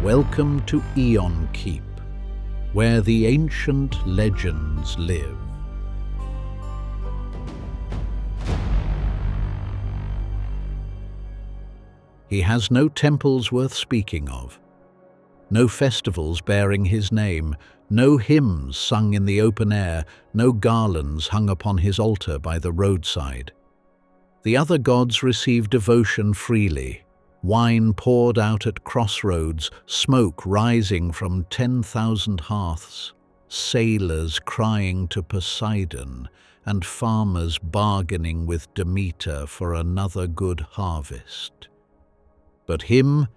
Welcome to Aeonkeep, where the ancient legends live. He has no temples worth speaking of, no festivals bearing his name, no hymns sung in the open air, no garlands hung upon his altar by the roadside. The other gods receive devotion freely, wine poured out at crossroads, smoke rising from 10,000 hearths, sailors crying to Poseidon, and farmers bargaining with Demeter for another good harvest. But him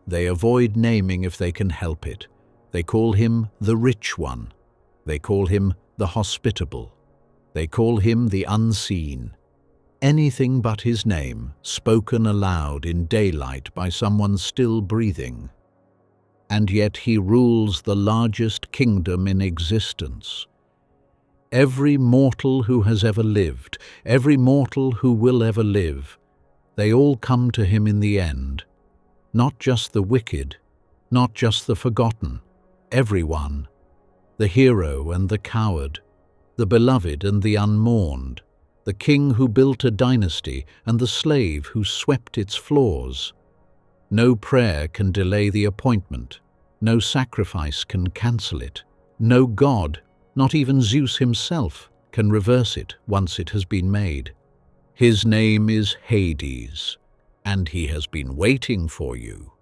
they avoid naming if they can help it. They call him the Rich One. They call him the Hospitable. They call him the Unseen. Anything but his name, spoken aloud in daylight by someone still breathing. And yet he rules the largest kingdom in existence. Every mortal who has ever lived, every mortal who will ever live, they all come to him in the end. Not just the wicked, not just the forgotten, everyone. The hero and the coward, the beloved and the unmourned, the king who built a dynasty and the slave who swept its floors. No prayer can delay the appointment. No sacrifice can cancel it. No god, not even Zeus himself, can reverse it once it has been made. His name is Hades, and he has been waiting for you.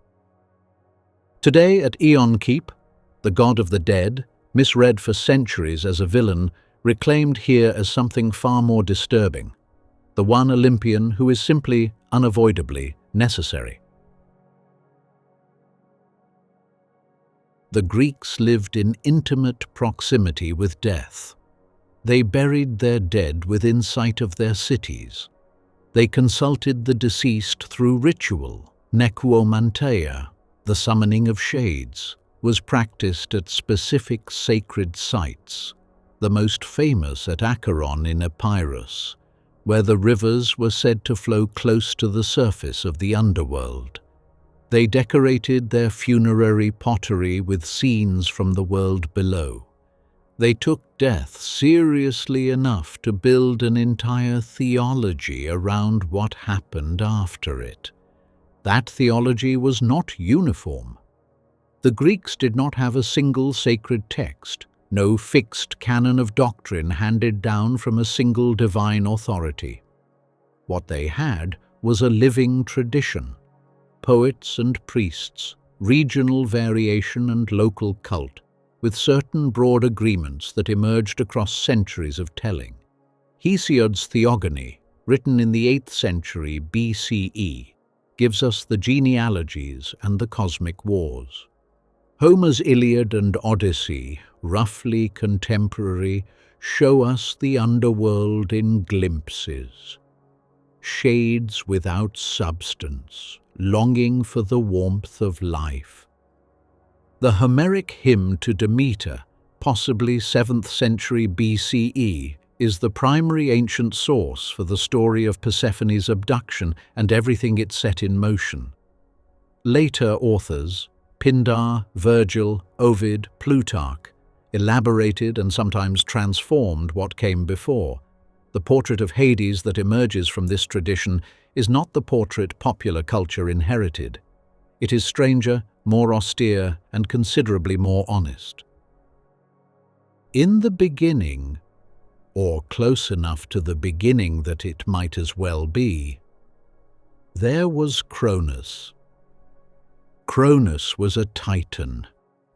Today at Aeonkeep, the god of the dead, misread for centuries as a villain, reclaimed here as something far more disturbing, the one Olympian who is simply, unavoidably, necessary. The Greeks lived in intimate proximity with death. They buried their dead within sight of their cities. They consulted the deceased through ritual. Necromantia, the summoning of shades, was practiced at specific sacred sites, the most famous at Acheron in Epirus, where the rivers were said to flow close to the surface of the underworld. They decorated their funerary pottery with scenes from the world below. They took death seriously enough to build an entire theology around what happened after it. That theology was not uniform. The Greeks did not have a single sacred text, no fixed canon of doctrine handed down from a single divine authority. What they had was a living tradition, poets and priests, regional variation and local cult, with certain broad agreements that emerged across centuries of telling. Hesiod's Theogony, written in the 8th century BCE, gives us the genealogies and the cosmic wars. Homer's Iliad and Odyssey, roughly contemporary, show us the underworld in glimpses. Shades without substance, longing for the warmth of life. The Homeric hymn to Demeter, possibly 7th century BCE, is the primary ancient source for the story of Persephone's abduction and everything it set in motion. Later authors, Pindar, Virgil, Ovid, Plutarch, elaborated and sometimes transformed what came before. The portrait of Hades that emerges from this tradition is not the portrait popular culture inherited. It is stranger, more austere, and considerably more honest. In the beginning, or close enough to the beginning that it might as well be, there was Cronus. Cronus was a Titan,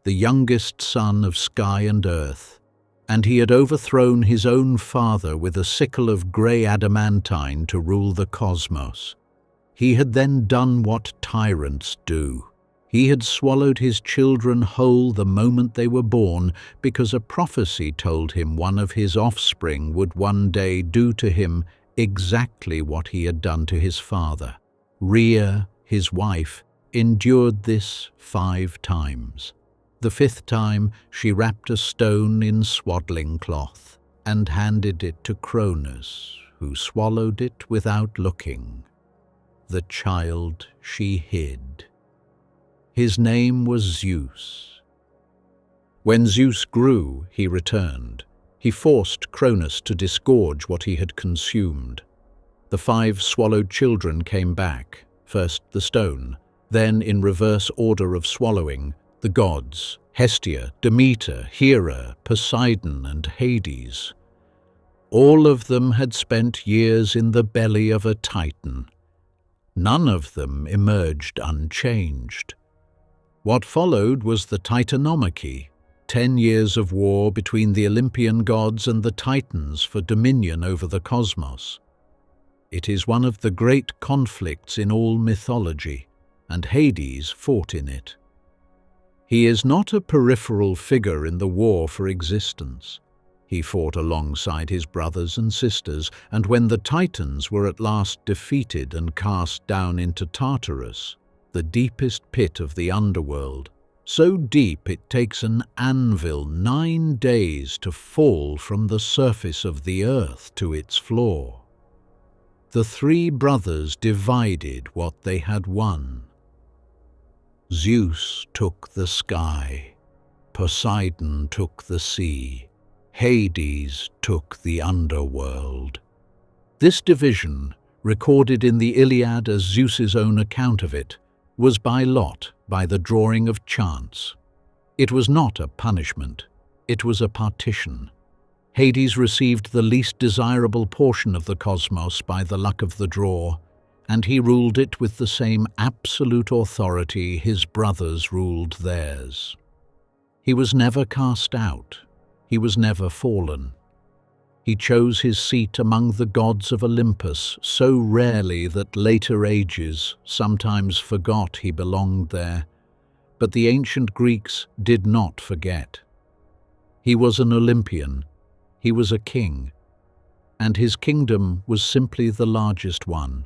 the youngest son of sky and earth, and he had overthrown his own father with a sickle of grey adamantine to rule the cosmos. He had then done what tyrants do. He had swallowed his children whole the moment they were born because a prophecy told him one of his offspring would one day do to him exactly what he had done to his father. Rhea, his wife, endured this 5 times. The 5th time she wrapped a stone in swaddling cloth and handed it to Cronus, who swallowed it without looking. The child she hid. His name was Zeus. When Zeus grew, he returned. He forced Cronus to disgorge what he had consumed. The 5 swallowed children came back, first the stone, then in reverse order of swallowing, the gods, Hestia, Demeter, Hera, Poseidon, and Hades. All of them had spent years in the belly of a Titan. None of them emerged unchanged. What followed was the Titanomachy, 10 years of war between the Olympian gods and the Titans for dominion over the cosmos. It is one of the great conflicts in all mythology, and Hades fought in it. He is not a peripheral figure in the war for existence. He fought alongside his brothers and sisters, and when the Titans were at last defeated and cast down into Tartarus, the deepest pit of the underworld, so deep it takes an anvil 9 days to fall from the surface of the earth to its floor. The 3 brothers divided what they had won. Zeus took the sky, Poseidon took the sea, Hades took the underworld. This division, recorded in the Iliad as Zeus's own account of it, was by lot, by the drawing of chance. It was not a punishment, it was a partition. Hades received the least desirable portion of the cosmos by the luck of the draw, and he ruled it with the same absolute authority his brothers ruled theirs. He was never cast out, he was never fallen. He chose his seat among the gods of Olympus so rarely that later ages sometimes forgot he belonged there, but the ancient Greeks did not forget. He was an Olympian, he was a king, and his kingdom was simply the largest one.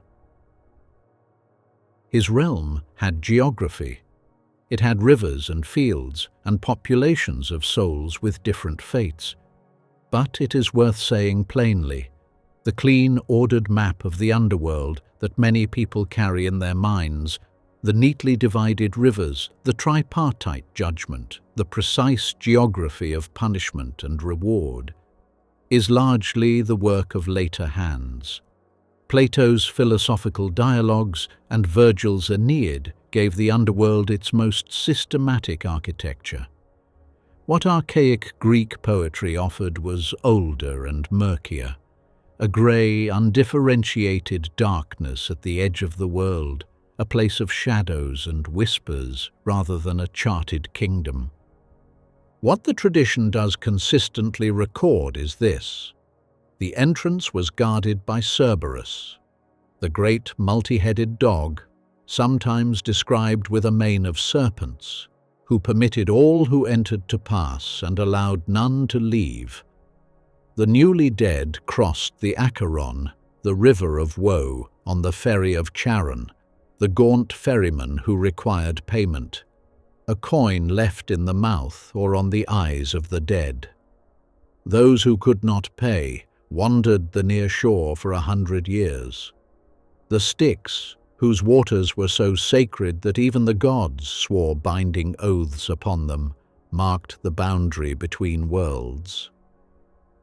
His realm had geography. It had rivers and fields and populations of souls with different fates. But it is worth saying plainly, the clean, ordered map of the underworld that many people carry in their minds, the neatly divided rivers, the tripartite judgment, the precise geography of punishment and reward, is largely the work of later hands. Plato's philosophical dialogues and Virgil's Aeneid gave the underworld its most systematic architecture. What archaic Greek poetry offered was older and murkier, a grey, undifferentiated darkness at the edge of the world, a place of shadows and whispers rather than a charted kingdom. What the tradition does consistently record is this: the entrance was guarded by Cerberus, the great multi-headed dog, sometimes described with a mane of serpents, who permitted all who entered to pass and allowed none to leave. The newly dead crossed the Acheron, the river of woe, on the ferry of Charon, the gaunt ferryman who required payment, a coin left in the mouth or on the eyes of the dead. Those who could not pay wandered the near shore for 100 years. The Styx, whose waters were so sacred that even the gods swore binding oaths upon them, marked the boundary between worlds.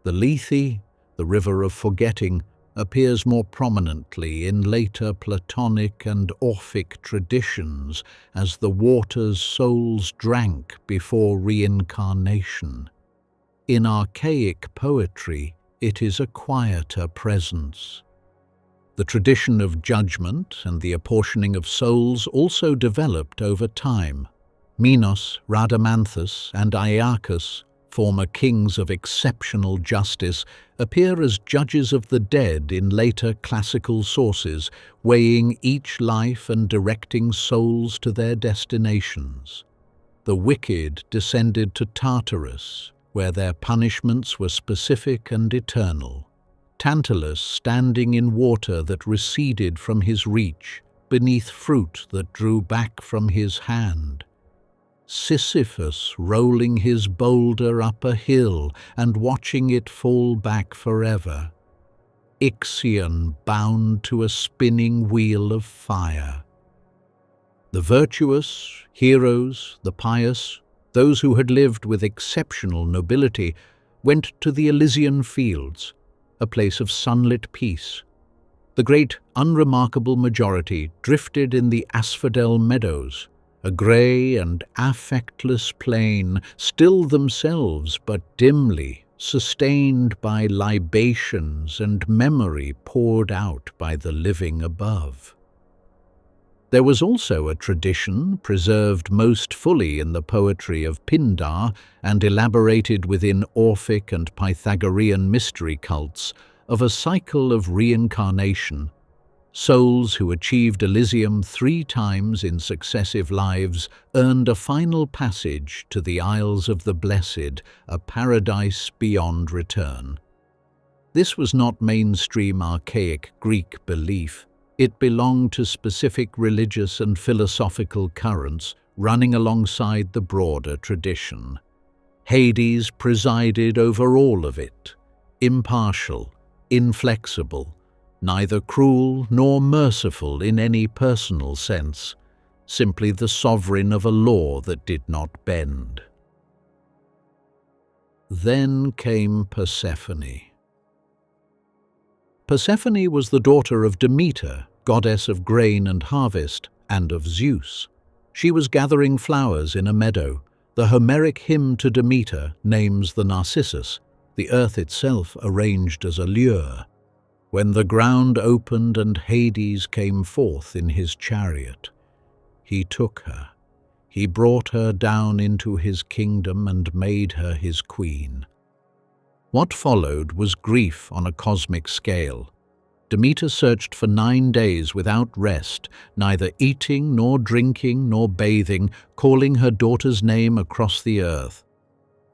The Lethe, the river of forgetting, appears more prominently in later Platonic and Orphic traditions as the waters souls drank before reincarnation. In archaic poetry, it is a quieter presence. The tradition of judgment and the apportioning of souls also developed over time. Minos, Rhadamanthus, and Aeacus, former kings of exceptional justice, appear as judges of the dead in later classical sources, weighing each life and directing souls to their destinations. The wicked descended to Tartarus, where their punishments were specific and eternal. Tantalus standing in water that receded from his reach, beneath fruit that drew back from his hand. Sisyphus rolling his boulder up a hill and watching it fall back forever. Ixion bound to a spinning wheel of fire. The virtuous, heroes, the pious, those who had lived with exceptional nobility, went to the Elysian fields, a place of sunlit peace. The great, unremarkable majority drifted in the asphodel meadows, a grey and affectless plain, still themselves but dimly, sustained by libations and memory poured out by the living above. There was also a tradition, preserved most fully in the poetry of Pindar and elaborated within Orphic and Pythagorean mystery cults, of a cycle of reincarnation. Souls who achieved Elysium 3 times in successive lives earned a final passage to the Isles of the Blessed, a paradise beyond return. This was not mainstream archaic Greek belief. It belonged to specific religious and philosophical currents running alongside the broader tradition. Hades presided over all of it, impartial, inflexible, neither cruel nor merciful in any personal sense, simply the sovereign of a law that did not bend. Then came Persephone. Persephone was the daughter of Demeter, goddess of grain and harvest, and of Zeus. She was gathering flowers in a meadow. The Homeric hymn to Demeter names the narcissus, the earth itself arranged as a lure, when the ground opened and Hades came forth in his chariot. He took her. He brought her down into his kingdom and made her his queen. What followed was grief on a cosmic scale. Demeter searched for 9 days without rest, neither eating nor drinking nor bathing, calling her daughter's name across the earth.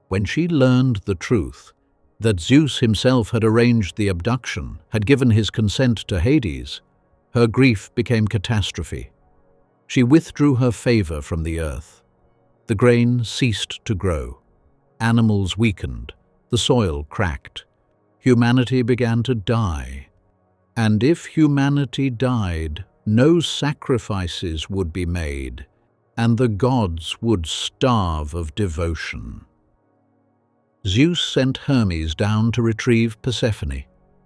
When she learned the truth, that Zeus himself had arranged the abduction, had given his consent to Hades, her grief became catastrophe. She withdrew her favor from the earth. The grain ceased to grow. Animals weakened. The soil cracked. Humanity began to die. And if humanity died, no sacrifices would be made, and the gods would starve of devotion. Zeus sent Hermes down to retrieve Persephone.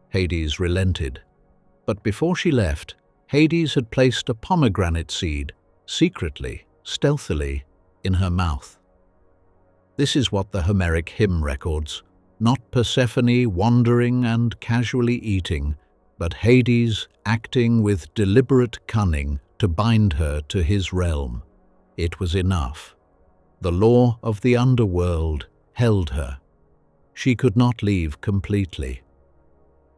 Hades relented. But before she left, Hades had placed a pomegranate seed, secretly, stealthily, in her mouth. This is what the Homeric hymn records. Not Persephone wandering and casually eating, but Hades acting with deliberate cunning to bind her to his realm. It was enough. The law of the underworld held her. She could not leave completely.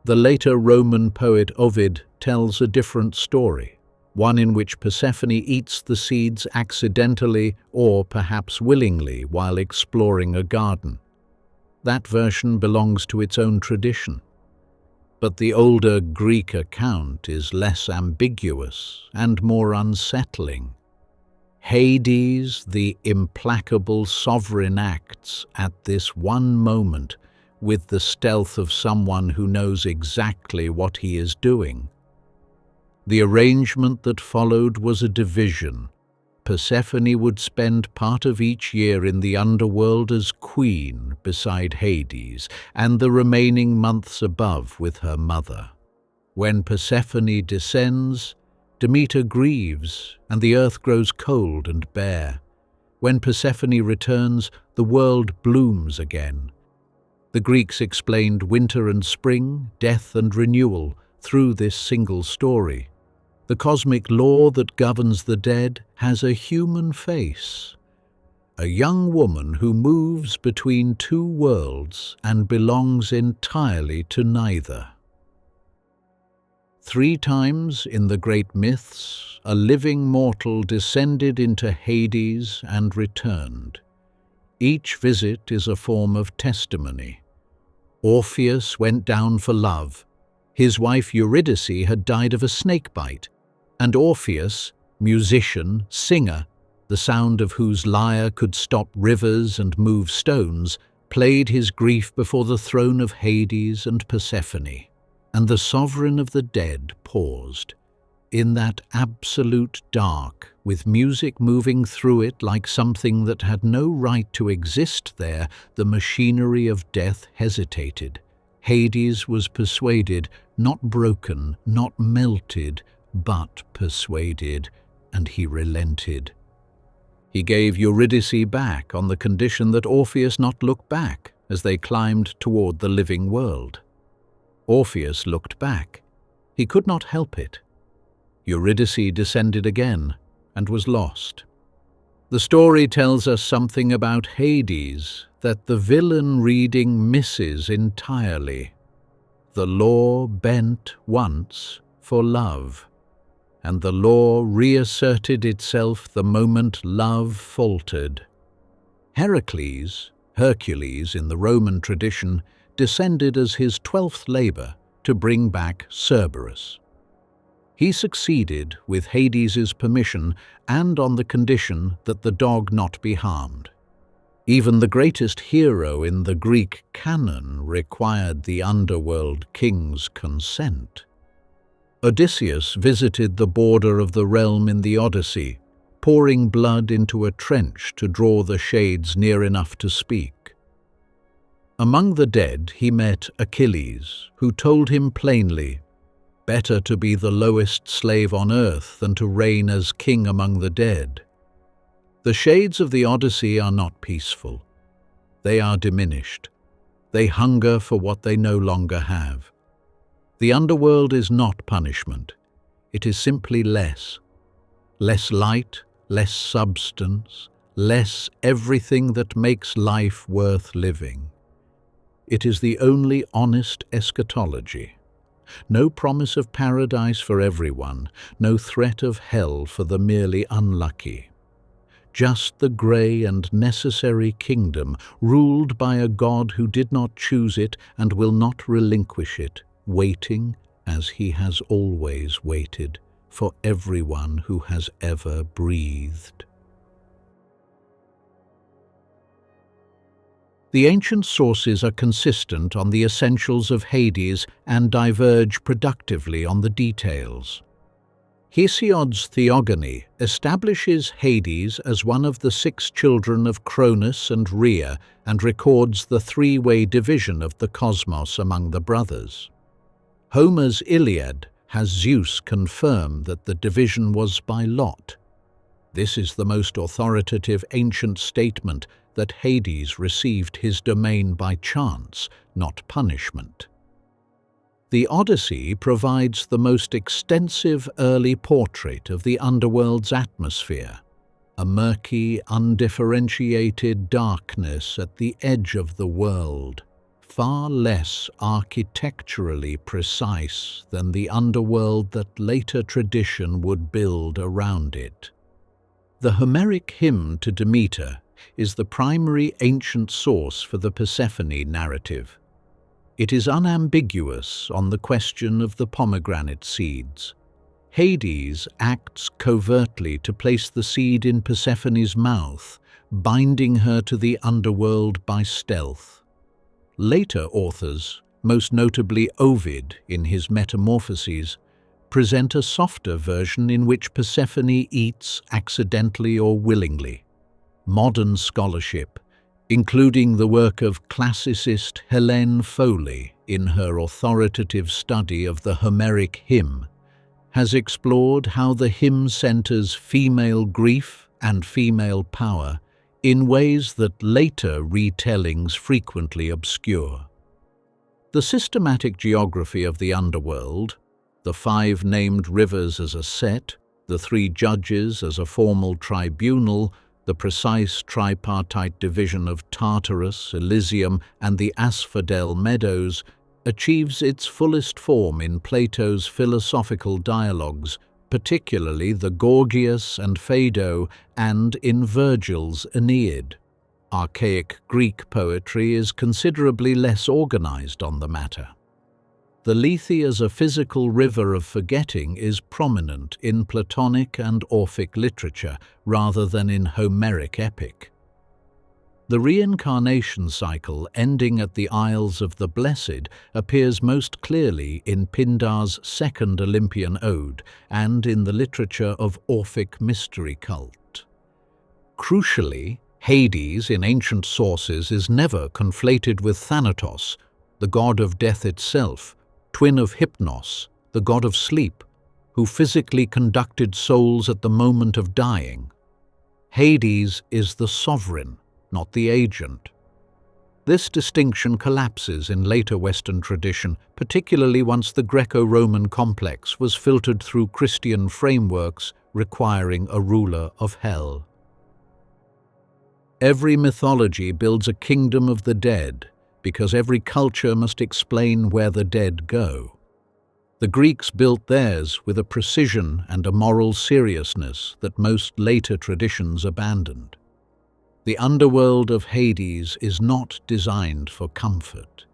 The later Roman poet Ovid tells a different story, one in which Persephone eats the seeds accidentally or perhaps willingly while exploring a garden. That version belongs to its own tradition. But the older Greek account is less ambiguous and more unsettling. Hades, the implacable sovereign, acts at this one moment with the stealth of someone who knows exactly what he is doing. The arrangement that followed was a division. Persephone would spend part of each year in the underworld as queen beside Hades, and the remaining months above with her mother. When Persephone descends, Demeter grieves, and the earth grows cold and bare. When Persephone returns, the world blooms again. The Greeks explained winter and spring, death and renewal through this single story. The cosmic law that governs the dead has a human face. A young woman who moves between 2 worlds and belongs entirely to neither. 3 times in the great myths, a living mortal descended into Hades and returned. Each visit is a form of testimony. Orpheus went down for love. His wife Eurydice had died of a snake bite, and Orpheus, musician, singer, the sound of whose lyre could stop rivers and move stones, played his grief before the throne of Hades and Persephone, and the sovereign of the dead paused. In that absolute dark, with music moving through it like something that had no right to exist there, the machinery of death hesitated. Hades was persuaded, not broken, not melted, but persuaded, and he relented. He gave Eurydice back on the condition that Orpheus not look back as they climbed toward the living world. Orpheus looked back. He could not help it. Eurydice descended again and was lost. The story tells us something about Hades that the villain reading misses entirely. The law bent once for love, and the law reasserted itself the moment love faltered. Hercules in the Roman tradition, descended as his 12th labor to bring back Cerberus. He succeeded with Hades's permission and on the condition that the dog not be harmed. Even the greatest hero in the Greek canon required the underworld king's consent. Odysseus visited the border of the realm in the Odyssey, pouring blood into a trench to draw the shades near enough to speak. Among the dead he met Achilles, who told him plainly, "Better to be the lowest slave on earth than to reign as king among the dead." The shades of the Odyssey are not peaceful. They are diminished. They hunger for what they no longer have. The underworld is not punishment. It is simply less. Less light, less substance, less everything that makes life worth living. It is the only honest eschatology. No promise of paradise for everyone, no threat of hell for the merely unlucky. Just the grey and necessary kingdom, ruled by a God who did not choose it and will not relinquish it, waiting, as he has always waited, for everyone who has ever breathed. The ancient sources are consistent on the essentials of Hades and diverge productively on the details. Hesiod's Theogony establishes Hades as one of the 6 children of Cronus and Rhea and records the 3-way division of the cosmos among the brothers. Homer's Iliad has Zeus confirm that the division was by lot. This is the most authoritative ancient statement that Hades received his domain by chance, not punishment. The Odyssey provides the most extensive early portrait of the underworld's atmosphere, a murky, undifferentiated darkness at the edge of the world, far less architecturally precise than the underworld that later tradition would build around it. The Homeric hymn to Demeter is the primary ancient source for the Persephone narrative. It is unambiguous on the question of the pomegranate seeds. Hades acts covertly to place the seed in Persephone's mouth, binding her to the underworld by stealth. Later authors, most notably Ovid in his Metamorphoses, present a softer version in which Persephone eats accidentally or willingly. Modern scholarship, including the work of classicist Helene Foley in her authoritative study of the Homeric hymn, has explored how the hymn centers female grief and female power in ways that later retellings frequently obscure. The systematic geography of the underworld, the 5 named rivers as a set, the 3 judges as a formal tribunal, the precise tripartite division of Tartarus, Elysium, and the Asphodel Meadows, achieves its fullest form in Plato's philosophical dialogues, particularly the Gorgias and Phaedo, and in Virgil's Aeneid. Archaic Greek poetry is considerably less organized on the matter. The Lethe as a physical river of forgetting is prominent in Platonic and Orphic literature rather than in Homeric epic. The reincarnation cycle ending at the Isles of the Blessed appears most clearly in Pindar's second Olympian ode and in the literature of Orphic mystery cult. Crucially, Hades in ancient sources is never conflated with Thanatos, the god of death itself, twin of Hypnos, the god of sleep, who physically conducted souls at the moment of dying. Hades is the sovereign, not the agent. This distinction collapses in later Western tradition, particularly once the Greco-Roman complex was filtered through Christian frameworks requiring a ruler of hell. Every mythology builds a kingdom of the dead, because every culture must explain where the dead go. The Greeks built theirs with a precision and a moral seriousness that most later traditions abandoned. The underworld of Hades is not designed for comfort.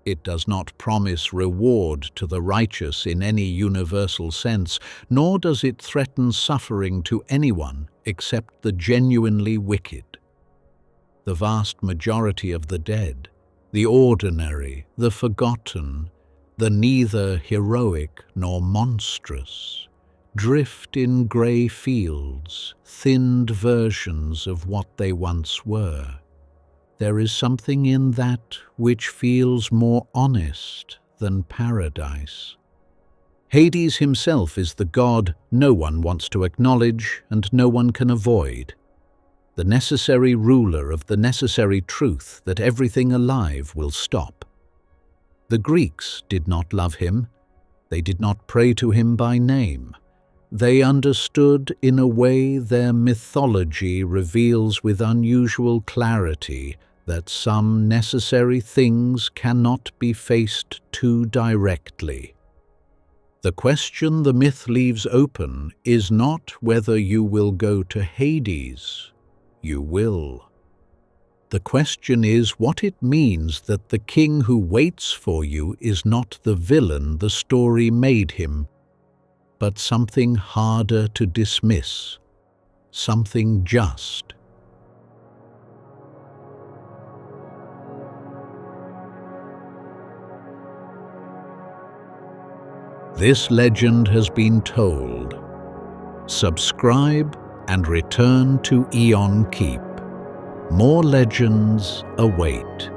It does not promise reward to the righteous in any universal sense, nor does it threaten suffering to anyone except the genuinely wicked. The vast majority of the dead, the ordinary, the forgotten, the neither heroic nor monstrous, drift in grey fields, thinned versions of what they once were. There is something in that which feels more honest than paradise. Hades himself is the god no one wants to acknowledge and no one can avoid, the necessary ruler of the necessary truth that everything alive will stop. The Greeks did not love him. They did not pray to him by name. They understood in a way their mythology reveals with unusual clarity that some necessary things cannot be faced too directly. The question the myth leaves open is not whether you will go to Hades. You will. The question is what it means that the king who waits for you is not the villain the story made him, but something harder to dismiss, something just. This legend has been told. Subscribe and return to Aeonkeep. More legends await.